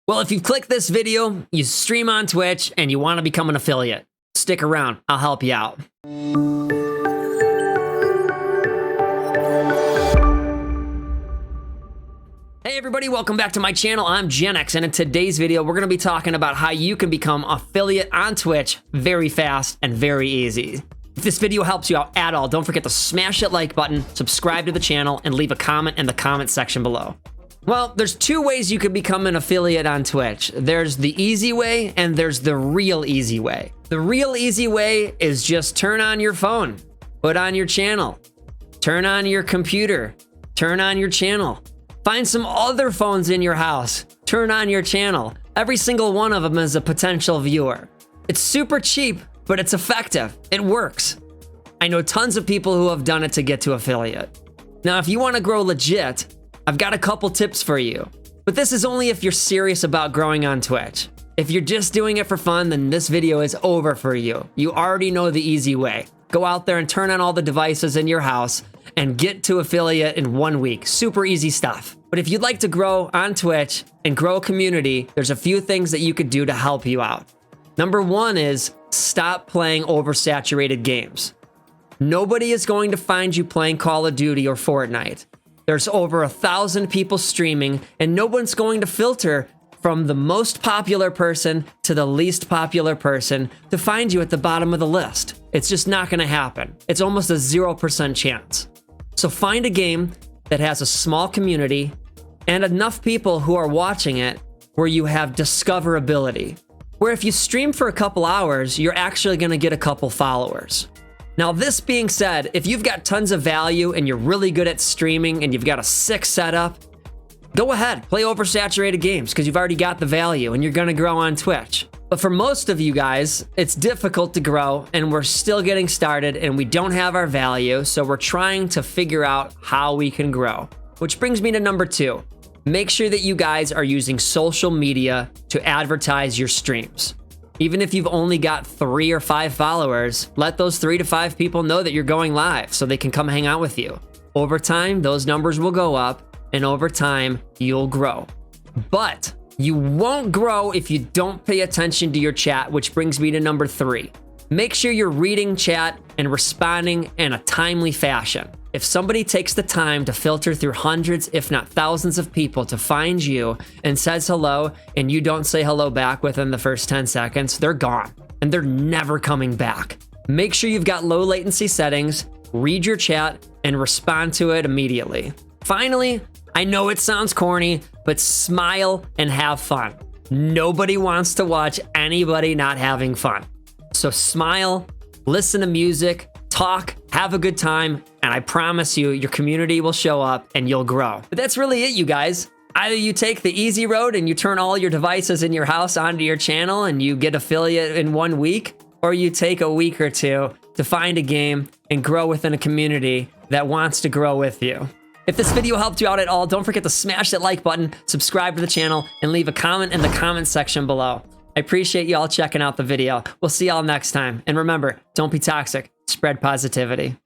Well, if you've clicked this video, you stream on Twitch, and you want to become an affiliate, stick around. I'll help you out. Hey everybody, welcome back to my channel. I'm Gen X, and in today's video, we're going to be talking about how you can become affiliate on Twitch very fast and very easy. If this video helps you out at all, don't forget to smash that like button, subscribe to the channel, and leave a comment in the comment section below. Well, there's two ways you can become an affiliate on Twitch. There's the easy way and there's the real easy way. The real easy way is just turn on your phone, put on your channel, turn on your computer, turn on your channel. Find some other phones in your house, turn on your channel. Every single one of them is a potential viewer. It's super cheap, but it's effective. It works. I know tons of people who have done it to get to affiliate. Now, if you want to grow legit, I've got a couple tips for you, but this is only if you're serious about growing on Twitch. If you're just doing it for fun, then this video is over for you. You already know the easy way. Go out there and turn on all the devices in your house and get to affiliate in 1 week. Super easy stuff. But if you'd like to grow on Twitch and grow a community, there's a few things that you could do to help you out. Number one is stop playing oversaturated games. Nobody is going to find you playing Call of Duty or Fortnite. There's over 1,000 people streaming, and no one's going to filter from the most popular person to the least popular person to find you at the bottom of the list. It's just not going to happen. It's almost a 0% chance. So find a game that has a small community and enough people who are watching it where you have discoverability. Where if you stream for a couple hours, you're actually going to get a couple followers. Now, this being said, if you've got tons of value and you're really good at streaming and you've got a sick setup, go ahead, play oversaturated games because you've already got the value and you're going to grow on Twitch. But for most of you guys, it's difficult to grow and we're still getting started and we don't have our value, so we're trying to figure out how we can grow. Which brings me to number two. Make sure that you guys are using social media to advertise your streams. Even if you've only got 3 or 5 followers, let those 3 to 5 people know that you're going live so they can come hang out with you. Over time, those numbers will go up, and over time, you'll grow. But you won't grow if you don't pay attention to your chat, which brings me to number 3. Make sure you're reading chat and responding in a timely fashion. If somebody takes the time to filter through hundreds, if not thousands of people to find you and says hello, and you don't say hello back within the first 10 seconds, they're gone and they're never coming back. Make sure you've got low latency settings, read your chat, and respond to it immediately. Finally, I know it sounds corny, but smile and have fun. Nobody wants to watch anybody not having fun. So smile, listen to music, talk, have a good time, and I promise you, your community will show up and you'll grow. But that's really it, you guys. Either you take the easy road and you turn all your devices in your house onto your channel and you get affiliate in 1 week, or you take a week or two to find a game and grow within a community that wants to grow with you. If this video helped you out at all, don't forget to smash that like button, subscribe to the channel, and leave a comment in the comment section below. I appreciate you all checking out the video. We'll see y'all next time. And remember, don't be toxic, spread positivity.